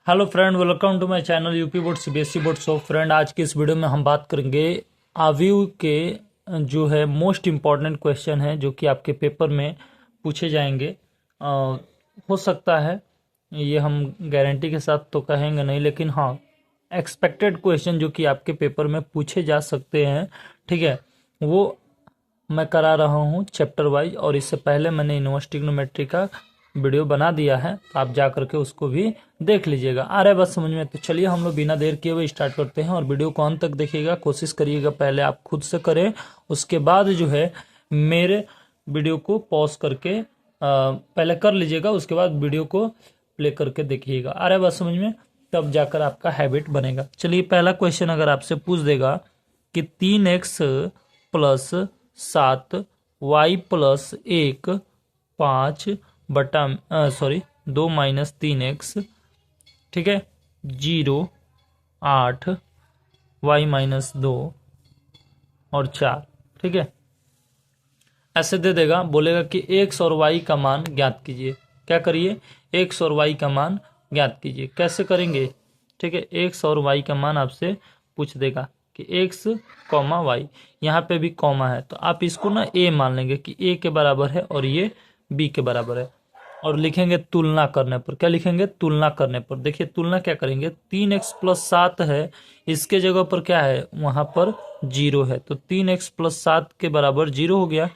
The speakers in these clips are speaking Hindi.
Hello friend, welcome to my channel UP board CBSE board. So friend, आज की इस वीडियो में हम बात करेंगे आव्यू के जो है मोस्ट इम्पॉर्टेंट क्वेश्चन है जो कि आपके पेपर में पूछे जाएंगे। हो सकता है, ये हम गारंटी के साथ तो कहेंगे नहीं, लेकिन हाँ, एक्सपेक्टेड क्वेश्चन जो कि आपके पेपर में पूछे जा सकते हैं, ठीक है, वो मैं करा रहा हूँ चैप्टर वाइज। और इससे पहले मैंने इनवर्स ट्रिग्नोमेट्री का वीडियो बना दिया है, तो आप जा करके उसको भी देख लीजिएगा। आ रहा है बात समझ में? तो चलिए हम लोग बिना देर किए हुए स्टार्ट करते हैं। और वीडियो को अंत तक देखिएगा, कोशिश करिएगा पहले आप खुद से करें, उसके बाद जो है मेरे वीडियो को पॉज करके पहले कर लीजिएगा, उसके बाद वीडियो को प्ले करके देखिएगा। आ रहा है बात समझ में? तब जाकर आपका हैबिट बनेगा। चलिए, पहला क्वेश्चन अगर आपसे पूछ देगा कि 3x+7 y+1 5 बटा 2-3x, ठीक है, 0 8 y-2 और 4, ठीक है, ऐसे दे देगा। बोलेगा कि x और y का मान ज्ञात कीजिए। क्या करिए? x और y का मान ज्ञात कीजिए। कैसे करेंगे? ठीक है, x और y का मान आपसे पूछ देगा कि x, y, यहाँ पे भी कॉमा है, तो आप इसको ना a मान लेंगे कि a के बराबर है और ये b के बराबर है, और लिखेंगे तुलना करने पर। क्या लिखेंगे? तुलना करने पर। देखिए तुलना क्या करेंगे, 3x+7 है, इसके जगह पर क्या है, वहां पर 0 है, तो 3x+7 के बराबर 0 हो गया।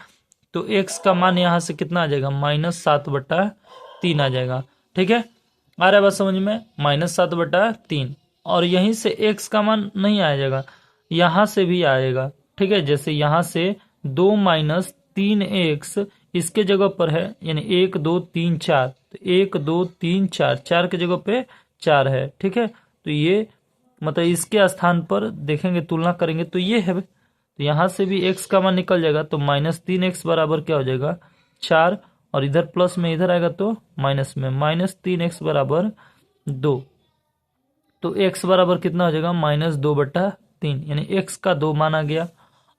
तो x का मान यहाँ से कितना आ जाएगा? -7/3 आ जाएगा। ठीक है, आ रहा है बात समझ में? -7/3। और यहीं से x का मान नहीं आ जाएगा, यहाँ से भी आएगा। ठीक है, जैसे यहाँ से 2 - 3x इसके जगह पर है, यानी 1 2 3 4, तो 1 2 3 4, 4 के जगह पे 4 है। ठीक है, तो ये मतलब इसके स्थान पर देखेंगे, तुलना करेंगे तो ये है। तो यहाँ से भी x का मान निकल जाएगा, तो -3x बराबर क्या हो जाएगा? 4, और इधर प्लस में इधर आएगा तो माइनस में, -3x बराबर 2। तो x बराबर कितना हो जाएगा? -2/3, यानी x का 2 मान आ गया।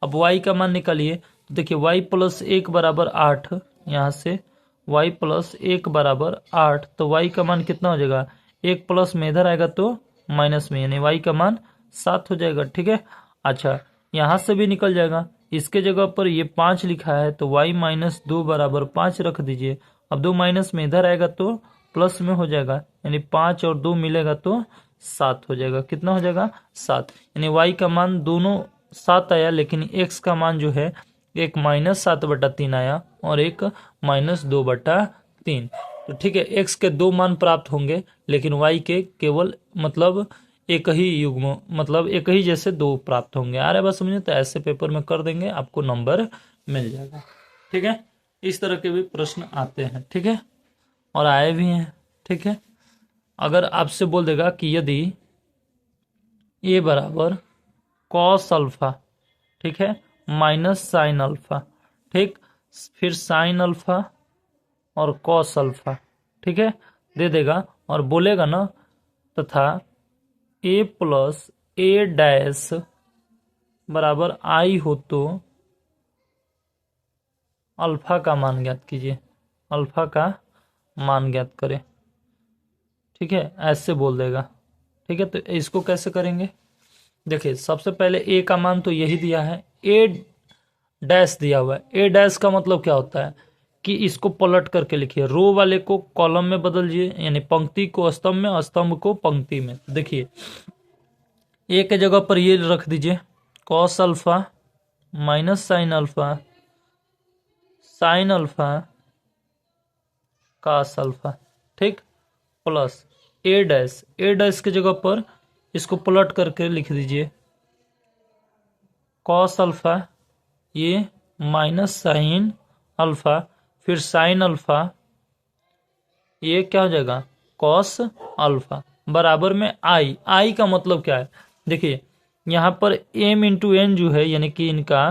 अब y का मान निकालिए, तो देखिए y+1 बराबर 8, यहाँ से y+1 बराबर 8, तो y का मान कितना हो जाएगा? 1 प्लस में इधर आएगा तो माइनस में, यानी y का मान 7 हो जाएगा। ठीक है, अच्छा, यहाँ से भी निकल जाएगा। इसके जगह पर ये 5 लिखा है, तो y-2 बराबर 5 रख दीजिए। अब 2 माइनस में इधर आएगा तो प्लस में हो जाएगा, यानी 5 और 2 मिलेगा तो 7 हो जाएगा। कितना हो जाएगा? 7, यानी y का मान दोनों 7 आया, लेकिन x का मान जो है एक -7/3 आया और एक -2/3। तो ठीक है, x के 2 मान प्राप्त होंगे, लेकिन y के केवल मतलब एक ही युग्म, मतलब एक ही जैसे 2 प्राप्त होंगे। आ रहा है बात समझे? तो ऐसे पेपर में कर देंगे, आपको नंबर मिल जाएगा। ठीक है, इस तरह के भी प्रश्न आते हैं। ठीक है, और आए भी हैं। ठीक है, अगर आपसे बोल देगा कि यदि a बराबर cos अल्फा, ठीक है, -sin अल्फा, ठीक, फिर sin अल्फा और cos अल्फा, ठीक है, दे देगा और बोलेगा ना, तथा a+a' बराबर i हो तो अल्फा का मान ज्ञात कीजिए, अल्फा का मान ज्ञात करें। ठीक है, ऐसे बोल देगा। ठीक है, तो इसको कैसे करेंगे? देखिए, सबसे पहले a का मान तो यही दिया है, a' दिया हुआ है। a' का मतलब क्या होता है कि इसको पलट करके लिखिए, रो वाले को कॉलम में बदलिए, यानी पंक्ति को स्तंभ में, स्तंभ को पंक्ति में। देखिए a के जगह पर ये रख दीजिए, cos alpha -sin alpha, sin alpha cos alpha, ठीक, प्लस a' के जगह पर इसको पलट करके लिख दीजिए, cos अल्फा, ये -sin अल्फा, फिर sin अल्फा, ये क्या हो जाएगा? cos अल्फा, बराबर में i का मतलब क्या है? देखिए यहाँ पर m इंटू n जो है, यानी कि इनका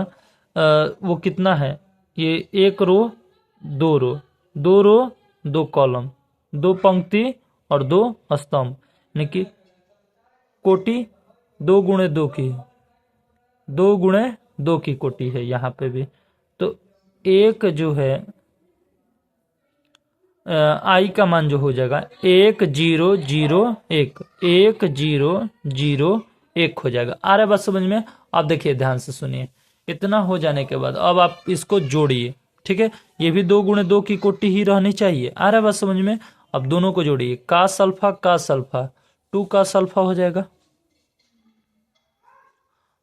वो कितना है? ये 1 रो 2 रो, 2 रो 2 कॉलम, 2 पंक्ति और 2 स्तंभ, यानी कि कोटि 2 गुणे 2 की, 2 गुणे 2 की कोटि है यहाँ पे भी। तो एक जो है आई का मान जो हो जाएगा 1001, 1001 हो जाएगा। आ रहा है बात समझ में? आप देखिए ध्यान से सुनिए। इतना हो जाने के बाद अब आप इसको जोड़िए, ठीक है। ये भी 2 गुणे 2 की कोटि ही रहनी चाहिए। आ रहा है बात समझ में? अब दोनों को जोड़िए, कास अल्फा 2 कास अल्फा हो जाएगा,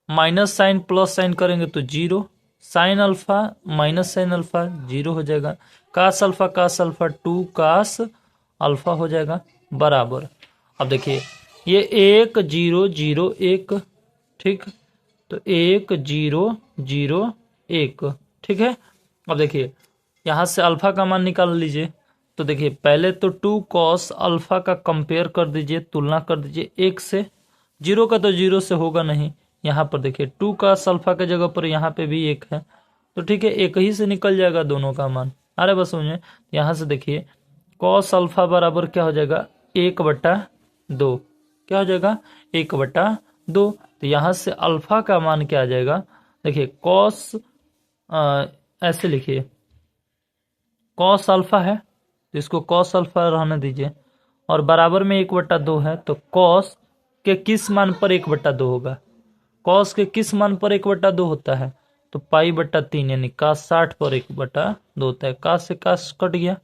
माइनस साइन प्लस साइन करेंगे तो 0, sine alpha minus sine alpha 0 हो जाएगा, कास अल्फा 2 कास अल्फा हो जाएगा, बराबर। अब देखिए ये 1001, ठीक, तो 1001, ठीक है। अब देखिए यहाँ से अल्फा का मान निकाल लीजिए। तो देखिए पहले तो 2 कॉस अल्फा का कंपेयर कर दीजिए, तुलना कर दीजिए 1 से। 0 का तो 0 से होगा नहीं। यहाँ पर देखिए 2 कॉस अल्फा के जगह पर यहाँ पे भी 1 है, तो ठीक है 1 ही से निकल जाएगा दोनों का मान। अरे बस समझे। यहाँ से देखिए कॉस अल्फा बराबर क्या हो जाएगा 1/2, क्या हो जाएगा 1/2। तो यहाँ से अल्फा का मान क्या आ जाएगा, देखिए कॉस, ऐसे लिखिए कॉस अल्फा है तो इसको कॉस अल्फा रहने दीजिए, और बराबर में 1/2 है, तो कॉस के किस मान पर 1/2 होगा, कॉस के किस मान पर 1/2 होता है, तो π/3 यानी cos 60 पर 1/2 होता है। cos से cos कट गया,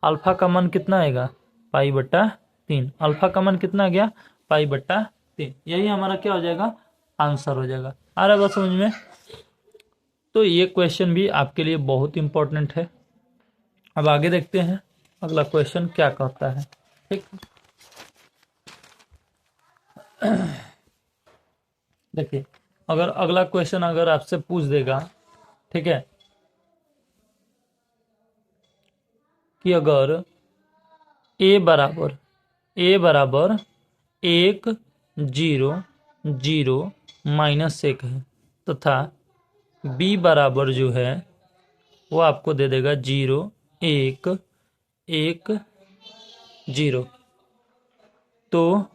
अल्फा का मान कितना आएगा π/3, अल्फा का मान कितना आ गया π/3। यही हमारा क्या हो जाएगा, आंसर हो जाएगा। आ रहा है बात समझ में? तो ये क्वेश्चन भी आपके लिए बहुत इंपॉर्टेंट है। अब आगे देखते हैं अगला क्वेश्चन क्या कहता है, ठीक। देखिए अगर अगला क्वेश्चन अगर आपसे पूछ देगा, ठीक है, कि अगर a बराबर 1 0 0 -1 है, तथा b बराबर जो है वो आपको दे देगा 0 1 1 0, तो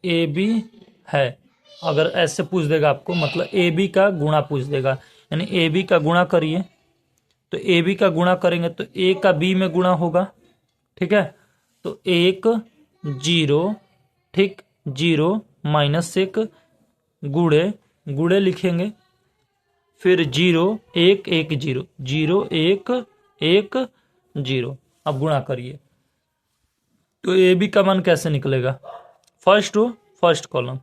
ए बी है। अगर ऐसे पूछ देगा आपको, मतलब ए बी का गुणा पूछ देगा, यानी ए बी का गुणा करिए, तो ए बी का गुणा करेंगे तो ए का बी में गुणा होगा, ठीक है। तो 1 0, ठीक, 0 -1 गुणे लिखेंगे, फिर 0 1 1 0 0 1 1 0। अब गुणा करिए तो ए बी का मान कैसे निकलेगा, फर्स्ट रो फर्स्ट कॉलम,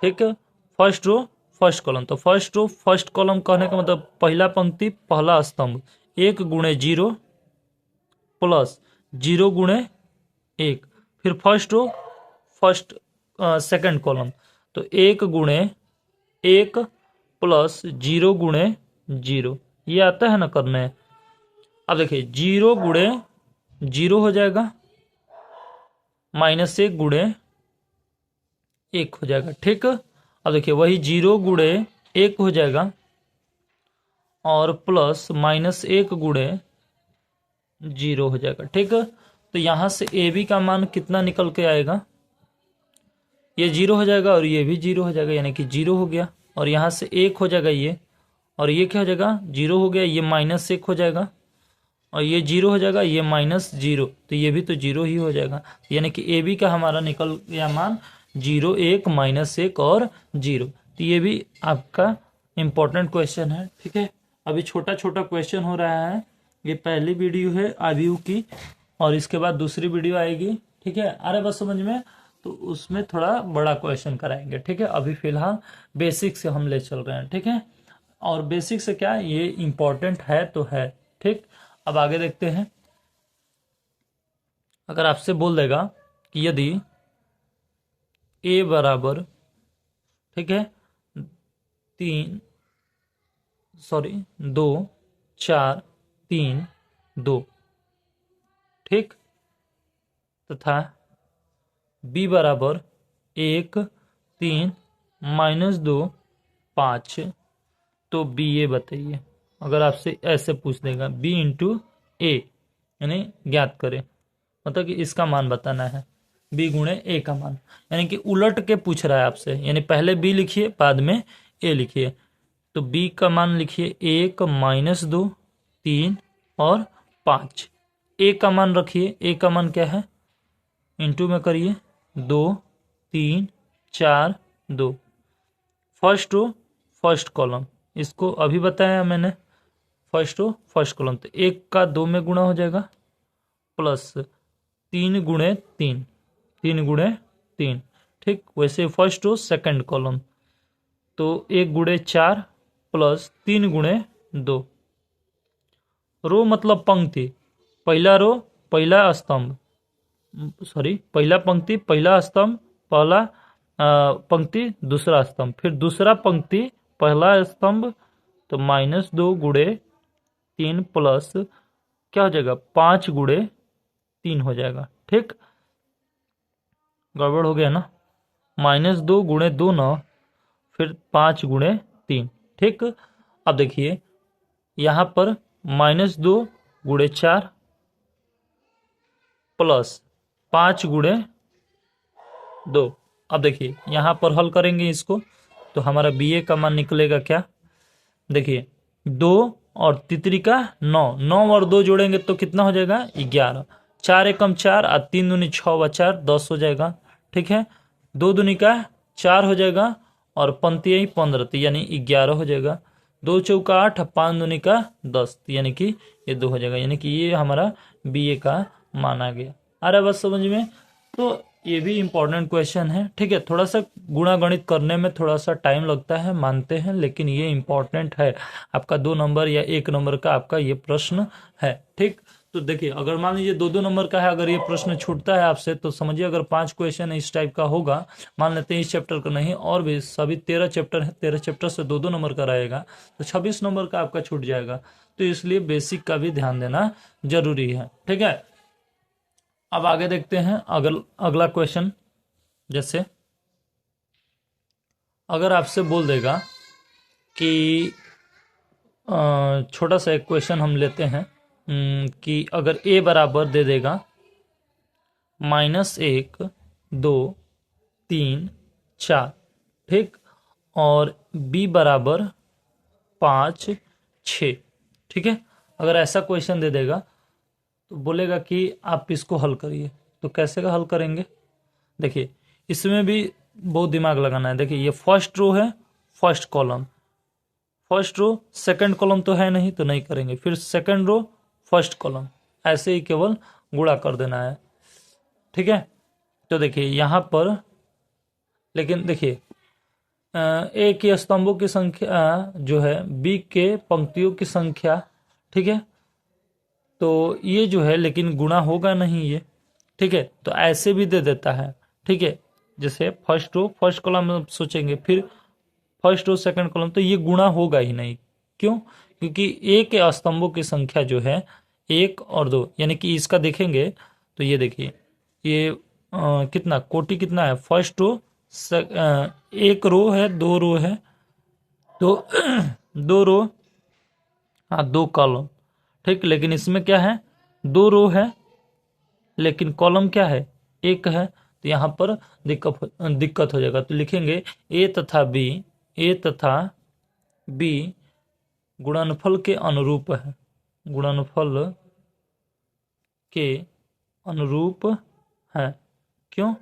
ठीक है, फर्स्ट रो फर्स्ट कॉलम। तो फर्स्ट रो फर्स्ट कॉलम कहने का मतलब पहला पंक्ति पहला स्तंभ, 1 × 0 प्लस 0 × 1, फिर first row first second column, तो 1 × 1 प्लस 0 × 0, ये आता है ना करने। अब देखिए 0 × 0 हो जाएगा, -1 × 1 हो जाएगा, ठीक। अब देखिए वही 0 × 1 हो जाएगा, और प्लस -1 × 0 हो जाएगा, ठीक। तो यहाँ से ए बी का मान कितना निकल के आएगा, ये 0 हो जाएगा और ये भी 0 हो जाएगा, यानी कि 0 हो गया, और यहाँ से 1 हो जाएगा ये, और ये क्या हो जाएगा 0 हो गया, ये -1 हो जाएगा, और ये 0 हो जाएगा, ये -0, तो ये भी तो 0 ही हो जाएगा, यानी कि ए बी का हमारा निकल गया मान 0 1 -1 और 0। तो ये भी आपका इम्पोर्टेंट क्वेश्चन है, ठीक है। अभी छोटा छोटा क्वेश्चन हो रहा है, ये पहली वीडियो है आईवीयू की, और इसके बाद दूसरी वीडियो आएगी, ठीक है। अरे बस समझ में, तो उसमें थोड़ा बड़ा क्वेश्चन कराएंगे, ठीक है। अभी फिलहाल बेसिक से हम ले चल रहे हैं, ठीक है। और बेसिक से क्या, ये इम्पोर्टेंट है तो है, ठीक। अब आगे देखते हैं। अगर आपसे बोल देगा कि यदि ए बराबर, ठीक है, 2 4 3 2, ठीक, तथा बी बराबर 1 3 -2 5, तो बी ए बताइए। अगर आपसे ऐसे पूछ देगा बी × ए, यानी ज्ञात करें, मतलब कि इसका मान बताना है, बी × ए का मान, यानी कि उलट के पूछ रहा है आपसे, यानी पहले बी लिखिए बाद में ए लिखिए। तो बी का मान लिखिए 1 -2 3 और 5। ए का मान रखिए, ए का मान क्या है, इंटू में करिए, 2 3 4 2। फर्स्ट रो फर्स्ट कॉलम, इसको अभी बताया मैंने, फर्स्ट रो फर्स्ट कॉलम, तो 1 का 2 में गुणा हो जाएगा, प्लस 3 गुणे 3, 3 गुणे 3। ठीक, वैसे फर्स्ट रो सेकंड कॉलम, तो 1 गुणे 4 प्लस 3 गुणे 2। रो मतलब पंक्ति, पहला रो पहला स्तंभ, सॉरी पहला पंक्ति पहला स्तंभ, पहला पंक्ति दूसरा स्तंभ, फिर दूसरा पंक्ति पहला स्तंभ, तो -2 गुणे 3 प्लस क्या हो जाएगा, 5 गुणे 3 हो जाएगा। ठीक, गड़बड़ हो गया ना, -2 गुणे 2 9, फिर 5 गुणे 3। ठीक, अब देखिए यहां पर -2 गुणे 4 प्लस 5 गुणे 2। अब देखिए यहां पर हल करेंगे इसको, तो हमारा BA का मान निकलेगा क्या, देखिए 2 और तितरी का 9, 9 और 2 जोड़ेंगे तो कितना हो जाएगा, 11। 4 एकम 4 और 3 दूनी 6 व 4 10 हो जाएगा। ठीक है, 2 दूनी का 4 हो जाएगा और पंक्ति 15, तो यानी 11 हो जाएगा। 2 चौका 8, 5 दूनी का 10, यानी कि ये 2 हो जाएगा, यानी कि ये हमारा BA का मान आ गया। आ रहा है बस समझ में। तो ये भी इंपॉर्टेंट क्वेश्चन है। ठीक है, थोड़ा सा गुणा गणित करने में थोड़ा सा टाइम लगता है, मानते हैं, लेकिन ये इंपॉर्टेंट है, आपका 2 नंबर या 1 नंबर का आपका ये प्रश्न है। ठीक, तो देखिए अगर मान लीजिए 2-2 नंबर का है, अगर ये प्रश्न छूटता है आपसे, तो समझिए अगर 5 क्वेश्चन इस टाइप का होगा, मान लेते हैं इस चैप्टर का नहीं और भी सभी 13 चैप्टर है, 13 चैप्टर से 2-2 नंबर का रहेगा, तो 26 नंबर का आपका छूट जाएगा। तो इसलिए बेसिक का भी ध्यान देना जरूरी है। ठीक है, अब आगे देखते हैं अगला क्वेश्चन। जैसे अगर आपसे बोल देगा कि छोटा सा एक क्वेश्चन हम लेते हैं कि अगर A बराबर दे देगा -1 2 3 4, ठीक, और B बराबर 5 6। ठीक है, अगर ऐसा क्वेश्चन दे देगा तो बोलेगा कि आप इसको हल करिए, तो कैसे का हल करेंगे। देखिए इसमें भी बहुत दिमाग लगाना है। देखिए ये फर्स्ट रो है, first column, first row second column तो है नहीं, तो नहीं करेंगे, फिर सेकंड रो फर्स्ट कॉलम, ऐसे ही केवल गुणा कर देना है। ठीक है, तो देखिए यहां पर, लेकिन देखिए ए के स्तंभों की संख्या जो है, बी के पंक्तियों की संख्या, ठीक है, तो ये जो है लेकिन गुणा होगा नहीं ये। ठीक है, तो ऐसे भी दे देता है। ठीक है, जैसे फर्स्ट रो फर्स्ट कॉलम में सोचेंगे, फिर फर्स्ट रो सेकंड कॉलम, तो ये गुणा होगा ही नहीं। क्यों, क्योंकि ए के स्तंभों की संख्या जो है 1 और 2, यानी कि इसका देखेंगे तो ये देखिए ये कितना कोटि कितना है, फर्स्ट रो एक रो है, 2 रो है, तो 2 रो, हाँ 2 कॉलम। ठीक, लेकिन इसमें क्या है, 2 रो है लेकिन कॉलम क्या है, 1 है, तो यहाँ पर दिक्कत हो जाएगा। तो लिखेंगे ए तथा बी गुणनफल के अनुरूप है, गुणनफल के अनुरूप है। क्यों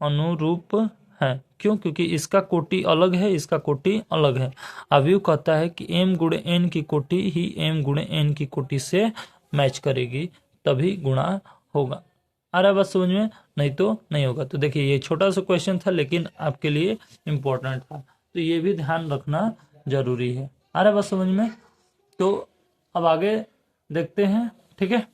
अनुरूप है, क्यों, क्योंकि इसका कोटि अलग है, इसका कोटि अलग है। अब यू कहता है कि m गुणे n की कोटि ही m गुणे n की कोटि से मैच करेगी, तभी गुणा होगा। आ रहा है बात समझ में, नहीं तो नहीं होगा। तो देखिए ये छोटा सा क्वेश्चन था लेकिन आपके लिए इंपॉर्टेंट था, तो ये भी ध्यान रखना जरूरी है। आ रहा है बात समझ में। तो अब आगे देखते हैं। ठीक है।